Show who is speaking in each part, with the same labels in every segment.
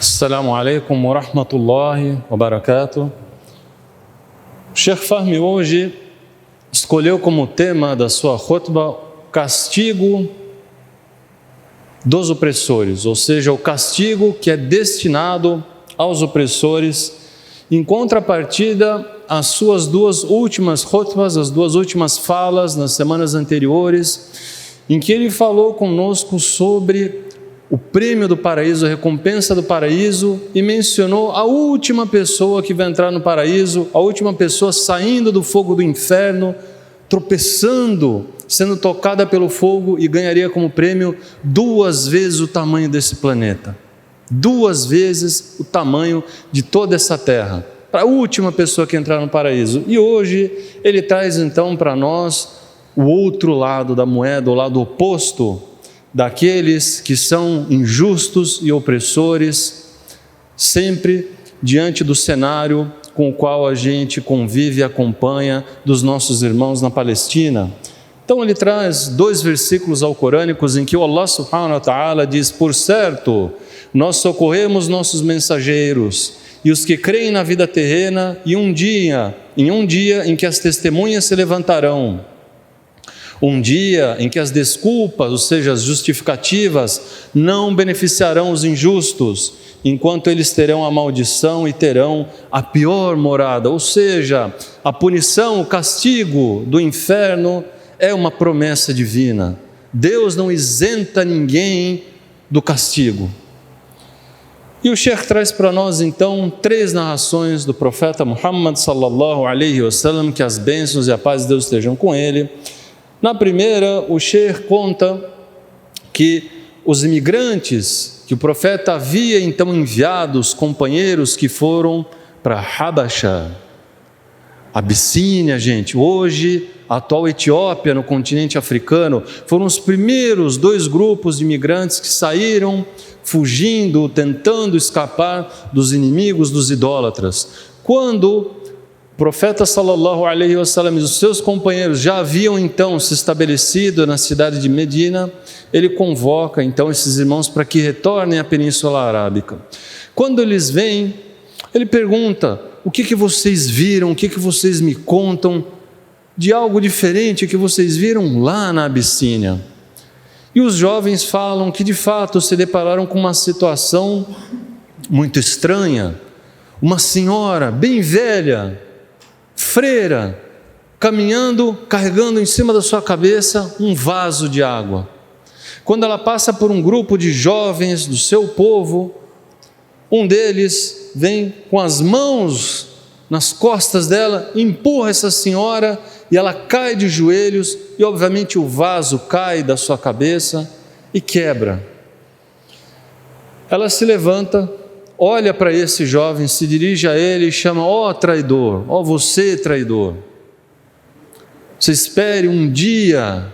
Speaker 1: Assalamu alaikum wa rahmatullahi wa barakatuh. O Sheikh Fahmy hoje escolheu como tema da sua khutbah castigo dos opressores, ou seja, o castigo que é destinado aos opressores, em contrapartida às suas duas últimas khutbahs, as duas últimas falas nas semanas anteriores, em que ele falou conosco sobre o prêmio do paraíso, a recompensa do paraíso, e mencionou a última pessoa que vai entrar no paraíso, a última pessoa saindo do fogo do inferno, tropeçando, sendo tocada pelo fogo, e ganharia como prêmio 2 vezes o tamanho desse planeta, 2 vezes o tamanho de toda essa terra, para a última pessoa que entrar no paraíso. E hoje ele traz então para nós o outro lado da moeda, o lado oposto daqueles que são injustos e opressores, sempre diante do cenário com o qual a gente convive e acompanha dos nossos irmãos na Palestina. Então ele traz 2 versículos alcorânicos em que o Allah subhanahu wa ta'ala diz: por certo, nós socorremos nossos mensageiros e os que creem na vida terrena, e em um dia em que as testemunhas se levantarão, um dia em que as desculpas, ou seja, as justificativas, não beneficiarão os injustos, enquanto eles terão a maldição e terão a pior morada. Ou seja, a punição, o castigo do inferno é uma promessa divina. Deus não isenta ninguém do castigo. E o Sheikh traz para nós então 3 narrações do profeta Muhammad sallallahu alaihi wasallam, que as bênçãos e a paz de Deus estejam com ele. Na primeira, o Sheikh conta que os imigrantes que o profeta havia então enviado, os companheiros que foram para Habasha, Abissínia, gente, hoje a atual Etiópia, no continente africano, foram os primeiros 2 grupos de imigrantes que saíram fugindo, tentando escapar dos inimigos, dos idólatras. Quando o profeta sallallahu alaihi wasallam e os seus companheiros já haviam então se estabelecido na cidade de Medina, ele convoca então esses irmãos para que retornem à Península Arábica. Quando eles vêm, ele pergunta: o que vocês viram, o que vocês me contam de algo diferente que vocês viram lá na Abissínia? E os jovens falam que de fato se depararam com uma situação muito estranha. Uma senhora bem velha, freira, caminhando, carregando em cima da sua cabeça um vaso de água. Quando ela passa por um grupo de jovens do seu povo, um deles vem com as mãos nas costas dela, empurra essa senhora e ela cai de joelhos, e obviamente o vaso cai da sua cabeça e quebra. Ela se levanta, olha para esse jovem, se dirige a ele e chama: ó traidor, ó você traidor, você espere um dia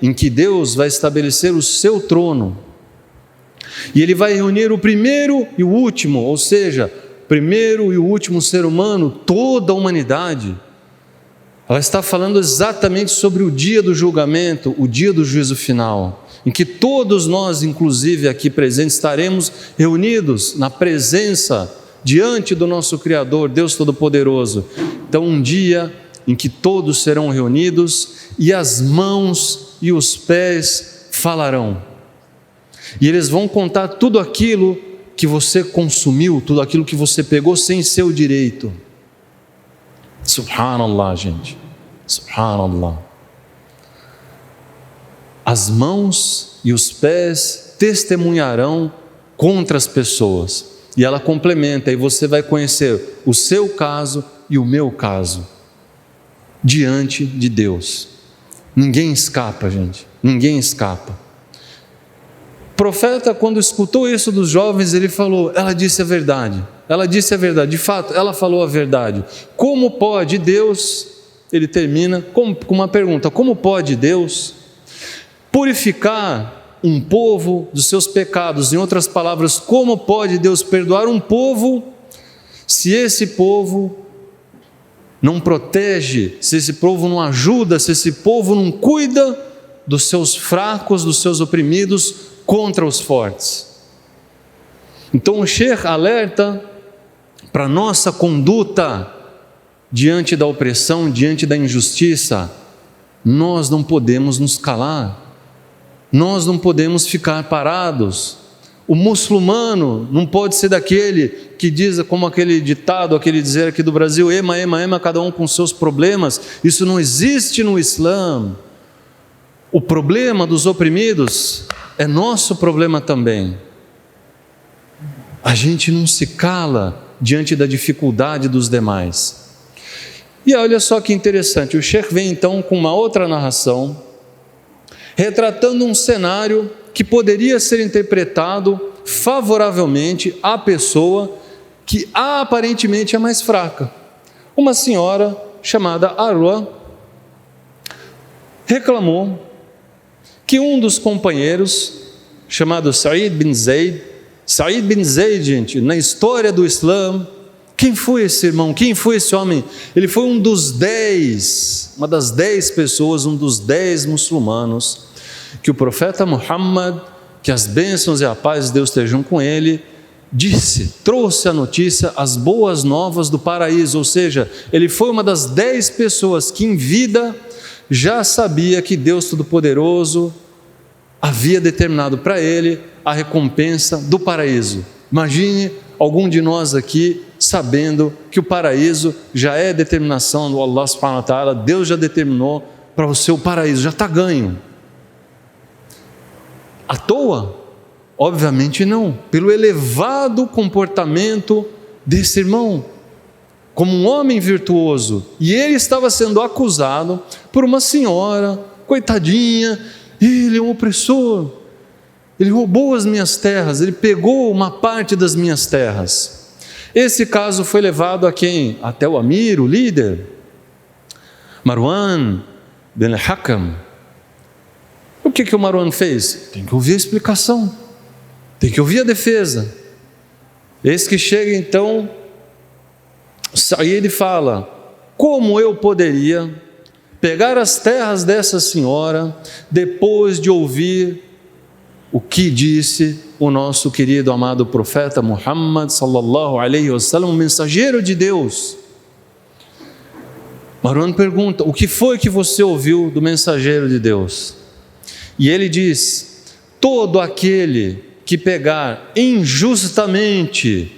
Speaker 1: em que Deus vai estabelecer o seu trono, e Ele vai reunir o primeiro e o último, ou seja, o primeiro e o último ser humano, toda a humanidade. Ela está falando exatamente sobre o dia do julgamento, o dia do juízo final, em que todos nós, inclusive aqui presentes, estaremos reunidos na presença, diante do nosso Criador, Deus Todo-Poderoso. Então, um dia em que todos serão reunidos e as mãos e os pés falarão. E eles vão contar tudo aquilo que você consumiu, tudo aquilo que você pegou sem seu direito. Subhanallah, gente, subhanallah. As mãos e os pés testemunharão contra as pessoas. E ela complementa: e você vai conhecer o seu caso e o meu caso diante de Deus. Ninguém escapa, gente, ninguém escapa. O profeta, quando escutou isso dos jovens, ele falou: ela disse a verdade, ela disse a verdade, de fato, ela falou a verdade. Como pode Deus, ele termina com uma pergunta: como pode Deus purificar um povo dos seus pecados? Em outras palavras, como pode Deus perdoar um povo se esse povo não protege, se esse povo não ajuda, se esse povo não cuida dos seus fracos, dos seus oprimidos contra os fortes? Então o Sheikh alerta para nossa conduta diante da opressão, diante da injustiça. Nós não podemos nos calar, nós não podemos ficar parados. O muçulmano não pode ser daquele que diz, como aquele ditado, aquele dizer aqui do Brasil, ema, ema, ema, cada um com seus problemas. Isso não existe no Islã. O problema dos oprimidos é nosso problema também. A gente não se cala diante da dificuldade dos demais. E olha só que interessante, o Sheikh vem então com uma outra narração, retratando um cenário que poderia ser interpretado favoravelmente à pessoa que aparentemente é mais fraca. Uma senhora chamada Arwa reclamou que um dos companheiros, chamado Said bin Zaid, gente, na história do Islã, quem foi esse irmão? Quem foi esse homem? Ele foi um dos 10, uma das 10 pessoas, um dos 10 muçulmanos, que o profeta Muhammad, que as bênçãos e a paz de Deus estejam com ele, trouxe a notícia, as boas novas do paraíso, ou seja, ele foi uma das 10 pessoas que em vida já sabia que Deus Todo-Poderoso havia determinado para ele a recompensa do paraíso. Imagine algum de nós aqui sabendo que o paraíso já é determinação do Allah subhanahu wa ta'ala, Deus já determinou para o seu paraíso, já está ganho. À toa? Obviamente não, pelo elevado comportamento desse irmão, como um homem virtuoso, e ele estava sendo acusado por uma senhora, coitadinha, ele é um opressor, ele roubou as minhas terras, ele pegou uma parte das minhas terras. Esse caso foi levado a quem? Até o Amir, o líder, Marwan bin al-Hakam. O que o Marwan fez? Tem que ouvir a explicação, tem que ouvir a defesa. Eis que chega então Said fala: como eu poderia pegar as terras dessa senhora depois de ouvir o que disse o nosso querido amado profeta Muhammad sallallahu alaihi wasallam, o mensageiro de Deus? Marwan pergunta: o que foi que você ouviu do mensageiro de Deus? E ele diz: todo aquele que pegar injustamente,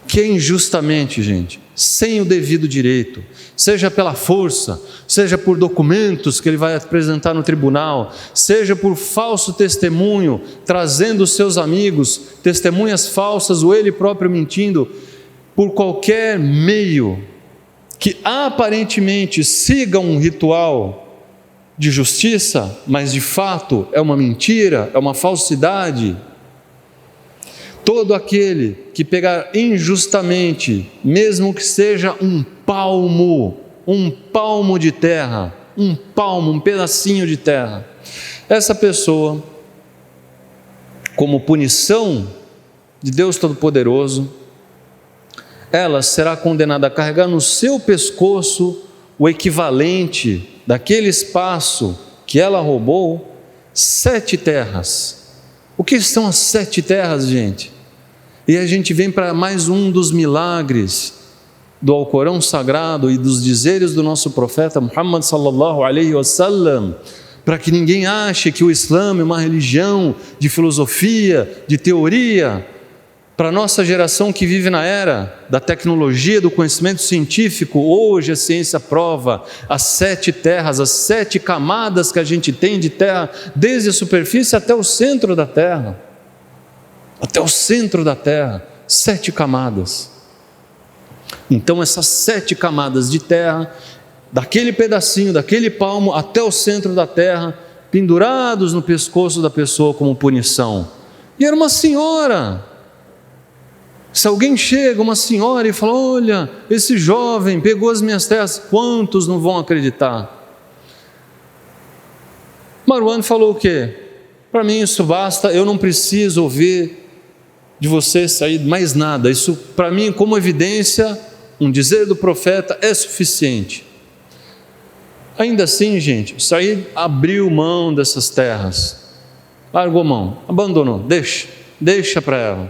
Speaker 1: que é injustamente, gente, sem o devido direito, seja pela força, seja por documentos que ele vai apresentar no tribunal, seja por falso testemunho, trazendo os seus amigos, testemunhas falsas ou ele próprio mentindo, por qualquer meio que aparentemente siga um ritual de justiça, mas de fato é uma mentira, é uma falsidade. Todo aquele que pegar injustamente, mesmo que seja um palmo de terra, um pedacinho de terra, essa pessoa, como punição de Deus Todo-Poderoso, ela será condenada a carregar no seu pescoço o equivalente daquele espaço que ela roubou, 7 terras. O que são as 7 terras, gente? E a gente vem para mais um dos milagres do Alcorão Sagrado e dos dizeres do nosso profeta Muhammad sallallahu alaihi wasallam, para que ninguém ache que o Islã é uma religião de filosofia, de teoria. Para a nossa geração que vive na era da tecnologia, do conhecimento científico, hoje a ciência prova as 7 terras, as 7 camadas que a gente tem de terra, desde a superfície até o centro da terra. Até o centro da terra, 7 camadas. Então essas 7 camadas de terra, daquele pedacinho, daquele palmo até o centro da terra, pendurados no pescoço da pessoa como punição. E era uma senhora. Se alguém chega, uma senhora, e fala: olha, esse jovem pegou as minhas terras, quantos não vão acreditar? Marwan falou o quê? Para mim isso basta, eu não preciso ouvir de você sair mais nada, isso para mim como evidência, um dizer do profeta é suficiente. Ainda assim, gente, Said abriu mão dessas terras, largou mão, abandonou, deixa, deixa para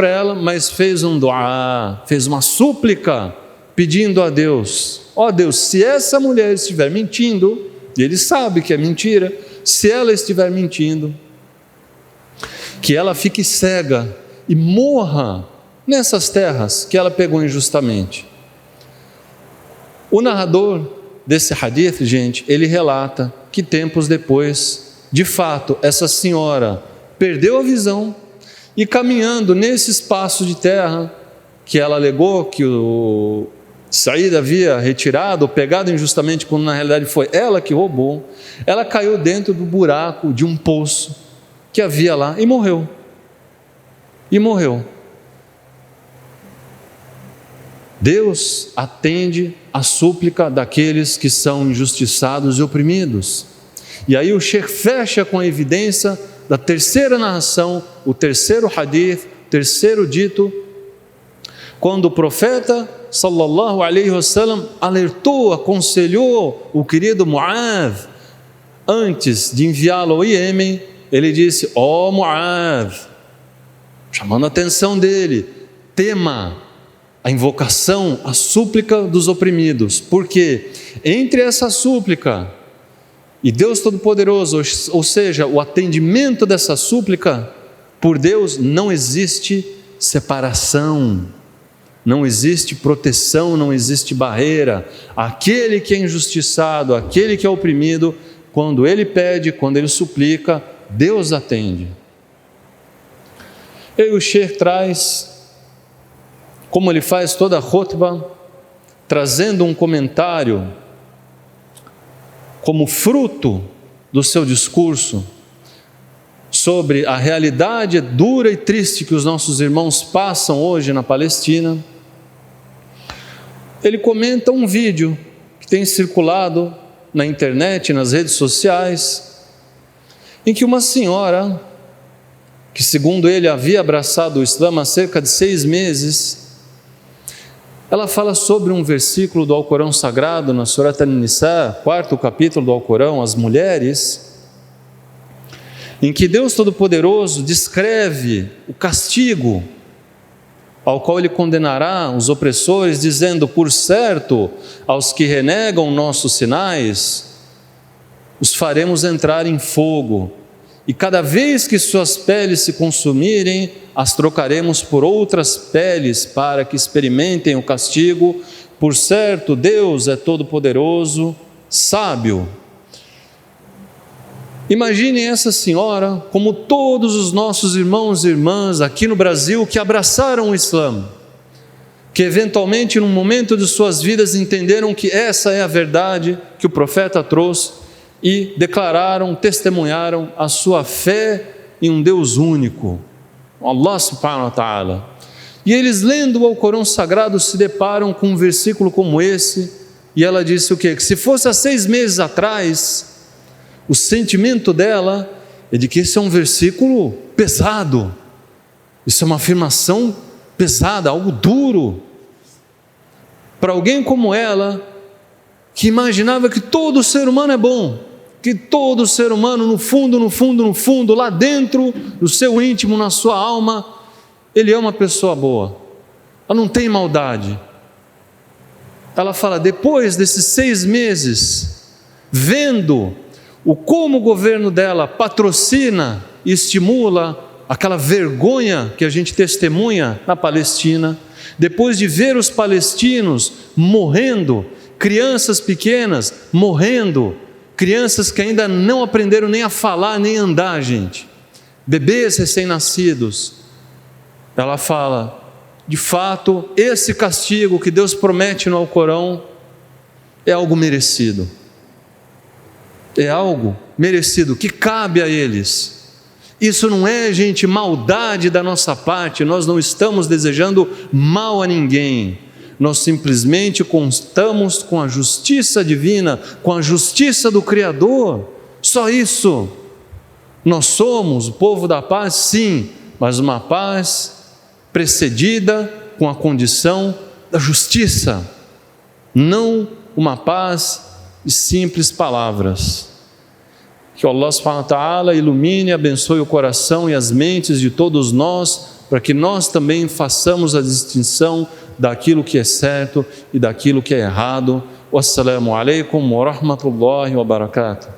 Speaker 1: ela, mas fez um duá, fez uma súplica, pedindo a Deus: ó Deus, se essa mulher estiver mentindo, e ele sabe que é mentira, se ela estiver mentindo, que ela fique cega e morra nessas terras que ela pegou injustamente. O narrador desse hadith, gente, ele relata que tempos depois, de fato, essa senhora perdeu a visão e, caminhando nesse espaço de terra que ela alegou que o Saíd havia retirado ou pegado injustamente, quando na realidade foi ela que roubou, ela caiu dentro do buraco de um poço que havia lá e morreu. Deus atende a súplica daqueles que são injustiçados e oprimidos. E aí o Sheikh fecha com a evidência da terceira narração, o terceiro hadith, o terceiro dito, quando o profeta sallallahu alaihi wasallam alertou, aconselhou o querido Mu'adh antes de enviá-lo ao Iêmen. Ele disse: ó Mu'adh, chamando a atenção dele, tema a invocação, a súplica dos oprimidos, porque entre essa súplica e Deus Todo-Poderoso, ou seja, o atendimento dessa súplica por Deus, não existe separação, não existe proteção, não existe barreira. Aquele que é injustiçado, aquele que é oprimido, quando ele pede, quando ele suplica, Deus atende. E o Sheikh traz, como ele faz toda a khutbah, trazendo um comentário como fruto do seu discurso sobre a realidade dura e triste que os nossos irmãos passam hoje na Palestina. Ele comenta um vídeo que tem circulado na internet, nas redes sociais, em que uma senhora, que segundo ele havia abraçado o Islã há cerca de 6 meses, ela fala sobre um versículo do Alcorão Sagrado, na Surat An-Nisa, 4º capítulo do Alcorão, as mulheres, em que Deus Todo-Poderoso descreve o castigo ao qual Ele condenará os opressores, dizendo: por certo, aos que renegam nossos sinais, os faremos entrar em fogo, e cada vez que suas peles se consumirem, as trocaremos por outras peles para que experimentem o castigo. Por certo, Deus é todo-poderoso, sábio. Imaginem essa senhora como todos os nossos irmãos e irmãs aqui no Brasil que abraçaram o Islã, que eventualmente num momento de suas vidas entenderam que essa é a verdade que o profeta trouxe e declararam, testemunharam a sua fé em um Deus único, Allah subhanahu wa ta'ala. E eles, lendo o Alcorão Sagrado, se deparam com um versículo como esse, e ela disse o quê? Que se fosse há 6 meses atrás, o sentimento dela é de que esse é um versículo pesado, isso é uma afirmação pesada, algo duro, para alguém como ela, que imaginava que todo ser humano é bom, que todo ser humano no fundo, lá dentro do seu íntimo, na sua alma, ele é uma pessoa boa, ela não tem maldade. Ela fala, depois desses 6 meses, vendo como o governo dela patrocina e estimula aquela vergonha que a gente testemunha na Palestina, depois de ver os palestinos morrendo, crianças pequenas morrendo, crianças que ainda não aprenderam nem a falar, nem a andar, gente, bebês recém-nascidos, ela fala, de fato, esse castigo que Deus promete no Alcorão é algo merecido. É algo merecido, que cabe a eles. Isso não é, gente, maldade da nossa parte, nós não estamos desejando mal a ninguém, nós simplesmente contamos com a justiça divina, com a justiça do Criador, só isso. Nós somos o povo da paz, sim, mas uma paz precedida com a condição da justiça, não uma paz de simples palavras. Que Allah subhanahu wa ta'ala ilumine e abençoe o coração e as mentes de todos nós, para que nós também façamos a distinção daquilo que é certo e daquilo que é errado. Wassalamu alaikum wa rahmatullahi wa barakatuh.